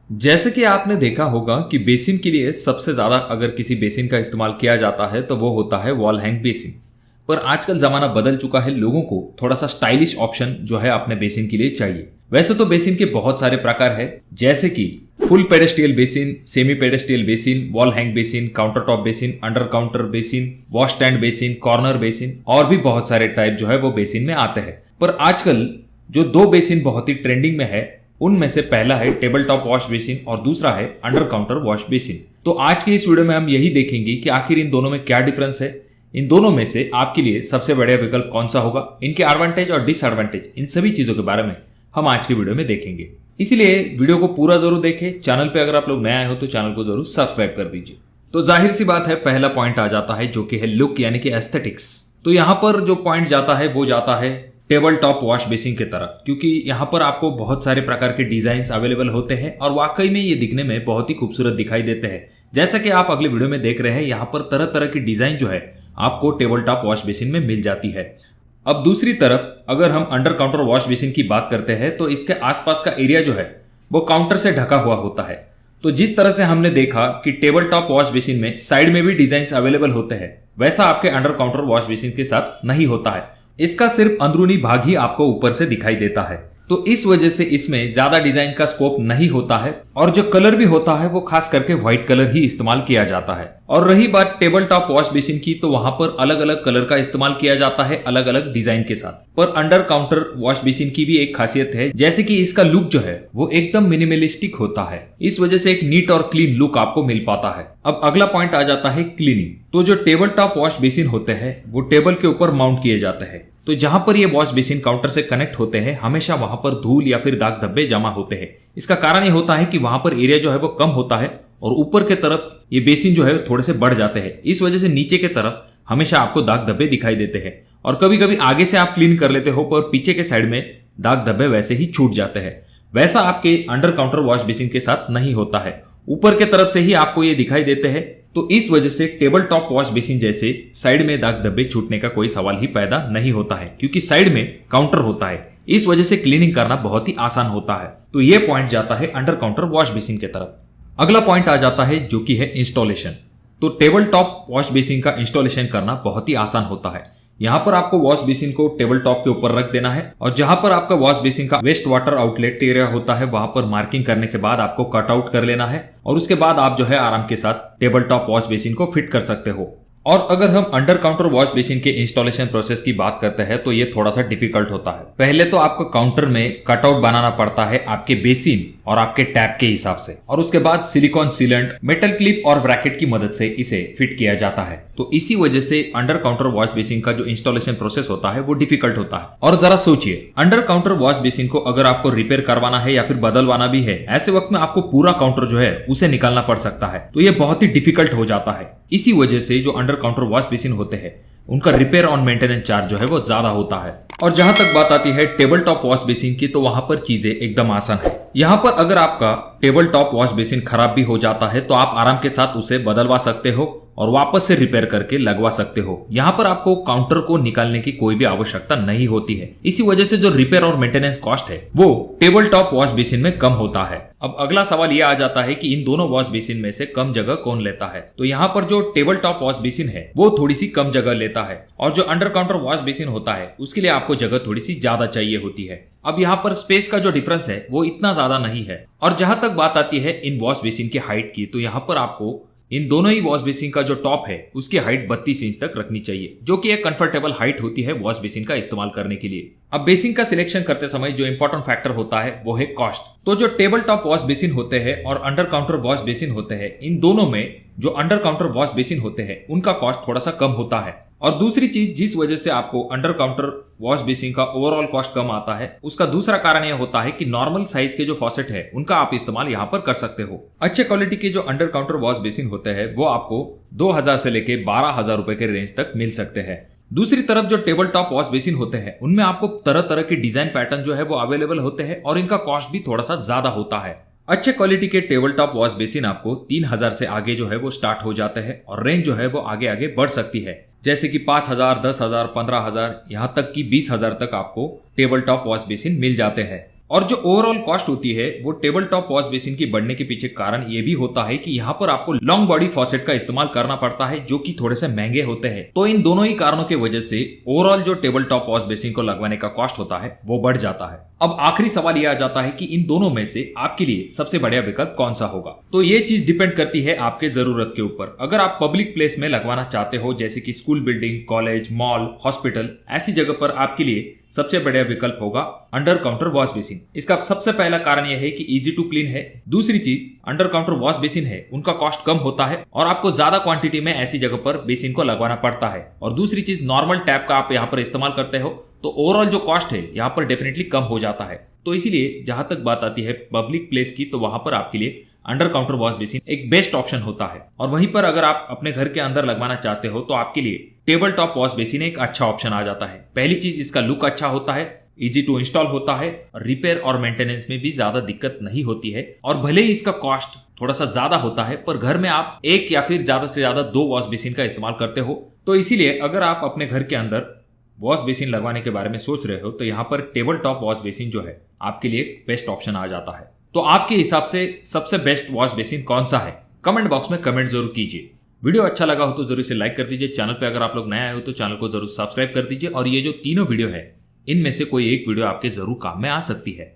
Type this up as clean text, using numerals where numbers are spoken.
जैसे कि आपने देखा होगा कि बेसिन के लिए सबसे ज्यादा अगर किसी बेसिन का इस्तेमाल किया जाता है तो वो होता है वॉल हैंग बेसिन। पर आजकल जमाना बदल चुका है, लोगों को थोड़ा सा स्टाइलिश ऑप्शन जो है अपने बेसिन के लिए चाहिए। वैसे तो बेसिन के बहुत सारे प्रकार है, जैसे कि full pedestal basin, semi pedestal basin, wall hang basin, counter top basin, under counter basin, wash stand basin, corner basin और भी बहुत सारे टाइप जो है वो बेसिन में आते हैं। पर आजकल जो दो बेसिन बहुत ही ट्रेंडिंग में है, उनमें से पहला है टेबल टॉप वॉश बेसिन और दूसरा है अंडर काउंटर वॉश बेसिन। तो आज के इस वीडियो में हम यही देखेंगे कि आखिर इन दोनों में क्या डिफरेंस है, इन दोनों में से आपके लिए सबसे बढ़िया विकल्प कौन सा होगा, इनके एडवांटेज और डिसएडवांटेज, इन सभी चीजों के बारे में हम आज के वीडियो में देखेंगे। इसलिए वीडियो को पूरा जरूर देखें। चैनल पे अगर आप लोग नए आए हो तो चैनल को जरूर सब्सक्राइब कर दीजिए। तो जाहिर सी बात है, पहला पॉइंट आ जाता है जो कि है लुक यानी कि एस्थेटिक्स। तो यहाँ पर जो पॉइंट जाता है वो जाता है टेबल टॉप वॉश बेसिन की तरफ, क्योंकि यहाँ पर आपको बहुत सारे प्रकार के डिजाइन अवेलेबल होते हैं और वाकई में ये दिखने में बहुत ही खूबसूरत दिखाई देते हैं। जैसा कि आप अगले वीडियो में देख रहे हैं, यहाँ पर तरह तरह की डिजाइन जो है आपको टेबल टॉप वॉश बेसिन में मिल जाती है। अब दूसरी तरफ अगर हम अंडर काउंटर वॉश बेसिन की बात करते हैं तो इसके आसपास का एरिया जो है वो काउंटर से ढका हुआ होता है। तो जिस तरह से हमने देखा कि टेबल टॉप वॉश बेसिन में साइड में भी डिजाइन अवेलेबल होते हैं, वैसा आपके अंडर काउंटर वॉश बेसिन के साथ नहीं होता है। इसका सिर्फ अंदरूनी भाग ही आपको ऊपर से दिखाई देता है, तो इस वजह से इसमें ज्यादा डिजाइन का स्कोप नहीं होता है और जो कलर भी होता है वो खास करके व्हाइट कलर ही इस्तेमाल किया जाता है। और रही बात टेबल टॉप वॉश बेसिन की, तो वहां पर अलग अलग कलर का इस्तेमाल किया जाता है अलग अलग डिजाइन के साथ। पर अंडर काउंटर वॉश बेसिन की भी एक खासियत है, जैसे कि इसका लुक जो है वो एकदम मिनिमलिस्टिक होता है। इस वजह से एक नीट और क्लीन लुक आपको मिल पाता है। अब अगला पॉइंट आ जाता है क्लीनिंग। तो जो टेबल टॉप वॉश बेसिन होते हैं वो टेबल के ऊपर माउंट किए जाते हैं, तो जहां पर ये वॉश बेसिन काउंटर से कनेक्ट होते हैं हमेशा वहां पर धूल या फिर दाग धब्बे जमा होते हैं। इसका कारण ये होता है कि वहां पर एरिया जो है वो कम होता है और ऊपर के तरफ ये बेसिन जो है थोड़े से बढ़ जाते हैं। इस वजह से नीचे के तरफ हमेशा आपको दाग धब्बे दिखाई देते हैं और कभी कभी आगे से आप क्लीन कर लेते हो पर पीछे के साइड में दाग धब्बे वैसे ही छूट जाते हैं। वैसा आपके अंडर काउंटर वॉश बेसिन के साथ नहीं होता है, ऊपर के तरफ से ही आपको ये दिखाई देते हैं। तो इस वजह से टेबल टॉप वॉश बेसिन जैसे साइड में दाग धब्बे छूटने का कोई सवाल ही पैदा नहीं होता है, क्योंकि साइड में काउंटर होता है। इस वजह से क्लीनिंग करना बहुत ही आसान होता है। तो ये पॉइंट जाता है अंडर काउंटर वॉश बेसिन की तरफ। अगला पॉइंट आ जाता है जो कि है इंस्टॉलेशन। तो टेबल टॉप वॉश बेसिन का इंस्टॉलेशन करना बहुत ही आसान होता है। यहाँ पर आपको वॉश बेसिन को टेबल टॉप के ऊपर रख देना है और जहां पर आपका वॉश बेसिन का वेस्ट वाटर आउटलेट एरिया होता है वहां पर मार्किंग करने के बाद आपको कट आउट कर लेना है और उसके बाद आप जो है आराम के साथ टेबल टॉप वॉश बेसिन को फिट कर सकते हो। और अगर हम अंडर काउंटर वॉश बेसिन के इंस्टॉलेशन प्रोसेस की बात करते हैं तो ये थोड़ा सा डिफिकल्ट होता है। पहले तो आपको काउंटर में कटआउट बनाना पड़ता है आपके बेसिन और आपके टैप के हिसाब से, और उसके बाद सिलिकॉन सीलेंट, मेटल क्लिप और ब्रैकेट की मदद से इसे फिट किया जाता है। तो इसी वजह से अंडर काउंटर वॉश बेसिन का जो इंस्टॉलेशन प्रोसेस होता है वो डिफिकल्ट होता है। और जरा सोचिए, अंडर काउंटर वॉश बेसिन को अगर आपको रिपेयर करवाना है या फिर बदलवाना भी है, ऐसे वक्त में आपको पूरा काउंटर जो है उसे निकालना पड़ सकता है। तो ये बहुत ही डिफिकल्ट हो जाता है। इसी वजह से जो अंडर काउंटर वॉश बेसिन होते हैं उनका रिपेयर ऑन मेंटेनेंस चार्ज जो है वो ज्यादा होता है। और जहां तक बात आती है टेबल टॉप वॉश बेसिन की, तो वहां पर चीजें एकदम आसान है। यहाँ पर अगर आपका टेबल टॉप वॉश बेसिन खराब भी हो जाता है तो आप आराम के साथ उसे बदलवा सकते हो और वापस से रिपेयर करके लगवा सकते हो। यहाँ पर आपको काउंटर को निकालने की कोई भी आवश्यकता नहीं होती है। इसी वजह से जो रिपेयर और मेंटेनेंस कॉस्ट है वो टेबल टॉप वॉश बेसिन में कम होता है। अब अगला सवाल यह आ जाता है कि इन दोनों वॉश बेसिन में से कम जगह कौन लेता है। तो यहाँ पर जो टेबल टॉप वॉश बेसिन है वो थोड़ी सी कम जगह लेता है और जो अंडर काउंटर वॉश बेसिन होता है उसके लिए आपको जगह थोड़ी सी ज्यादा चाहिए होती है। अब यहाँ पर स्पेस का जो डिफरेंस है वो इतना ज्यादा नहीं है। और जहां तक बात आती है इन वॉश बेसिन की हाइट की, तो यहाँ पर आपको इन दोनों ही वॉश बेसिन का जो टॉप है उसकी हाइट 32 इंच तक रखनी चाहिए, जो कि एक कंफर्टेबल हाइट होती है वॉश बेसिन का इस्तेमाल करने के लिए। अब बेसिन का सिलेक्शन करते समय जो इंपॉर्टेंट फैक्टर होता है वो है कॉस्ट। तो जो टेबल टॉप वॉश बेसिन होते हैं और अंडर काउंटर वॉश बेसिन होते हैं, इन दोनों में जो अंडर काउंटर वॉश बेसिन होते हैं उनका कॉस्ट थोड़ा सा कम होता है। और दूसरी चीज जिस वजह से आपको अंडर काउंटर वॉश बेसिन का ओवरऑल कॉस्ट कम आता है, उसका दूसरा कारण यह होता है कि नॉर्मल साइज के जो फॉसेट है उनका आप इस्तेमाल यहाँ पर कर सकते हो। अच्छे क्वालिटी के जो अंडर काउंटर वॉश बेसिन होते हैं वो आपको 2000 से लेके 12,000 रुपए के रेंज तक मिल सकते हैं। दूसरी तरफ जो टेबल टॉप वॉश बेसिन होते हैं उनमें आपको तरह तरह के डिजाइन पैटर्न जो है वो अवेलेबल होते हैं और इनका कॉस्ट भी थोड़ा सा ज्यादा होता है। अच्छे क्वालिटी के टेबल टॉप वॉश बेसिन आपको 3000 से आगे जो है वो स्टार्ट हो जाते हैं और रेंज जो है वो आगे आगे बढ़ सकती है, जैसे कि 5000, 10,000, 15,000, यहाँ तक कि 20,000 तक आपको टेबल टॉप वॉश बेसिन मिल जाते हैं। और जो ओवरऑल कॉस्ट होती है वो टेबल टॉप वॉश बेसिन की बढ़ने के पीछे कारण ये भी होता है कि यहाँ पर आपको लॉन्ग बॉडी फॉसेट का इस्तेमाल करना पड़ता है, जो कि थोड़े से महंगे होते हैं। तो इन दोनों ही कारणों की वजह से ओवरऑल जो टेबल टॉप वॉश बेसिन को लगवाने का कॉस्ट होता है वो बढ़ जाता है। अब आखिरी सवाल यह आ जाता है कि इन दोनों में से आपके लिए सबसे बढ़िया विकल्प कौन सा होगा। तो ये चीज डिपेंड करती है आपके जरूरत के ऊपर। अगर आप पब्लिक प्लेस में लगवाना चाहते हो, जैसे कि school building, college, mall, hospital, ऐसी जगह पर आपके लिए सबसे बढ़िया विकल्प होगा अंडर काउंटर वॉश बेसिन। इसका सबसे पहला कारण यह है कि इजी टू क्लीन है। दूसरी चीज, अंडर काउंटर वॉश बेसिन है, उनका कॉस्ट कम होता है और आपको ज्यादा क्वांटिटी में ऐसी जगह पर बेसिन को लगवाना पड़ता है। और दूसरी चीज, नॉर्मल टैप का आप यहाँ पर इस्तेमाल करते हो तो ओवरऑल जो कॉस्ट है यहाँ पर डेफिनेटली कम हो जाता है। तो इसीलिए जहां तक बात आती है पब्लिक प्लेस की, तो वहां पर आपके लिए अंडर काउंटर वॉश बेसिन एक बेस्ट ऑप्शन होता है। और वहीं पर अगर आप अपने घर के अंदर लगवाना चाहते हो तो आपके लिए टेबल टॉप वॉश बेसिन एक अच्छा ऑप्शन आ जाता है। पहली चीज, इसका लुक अच्छा होता है, इजी टू इंस्टॉल होता है, रिपेयर और मेंटेनेंस में भी ज्यादा दिक्कत नहीं होती है। और भले ही इसका कॉस्ट थोड़ा सा ज्यादा होता है, पर घर में आप एक या फिर ज्यादा से ज्यादा 2 वॉश बेसिन का इस्तेमाल करते हो। तो इसीलिए अगर आप अपने घर के अंदर वॉश बेसिन लगवाने के बारे में सोच रहे हो तो यहाँ पर टेबल टॉप वॉश बेसिन जो है आपके लिए बेस्ट ऑप्शन आ जाता है। तो आपके हिसाब से सबसे बेस्ट वॉश बेसिन कौन सा है? कमेंट बॉक्स में कमेंट जरूर कीजिए। वीडियो अच्छा लगा हो तो जरूर से लाइक कर दीजिए। चैनल पे अगर आप लोग नए आए हो तो चैनल को जरूर सब्सक्राइब कर दीजिए। और ये जो तीनों वीडियो है, इनमें से कोई एक वीडियो आपके जरूर काम में आ सकती है।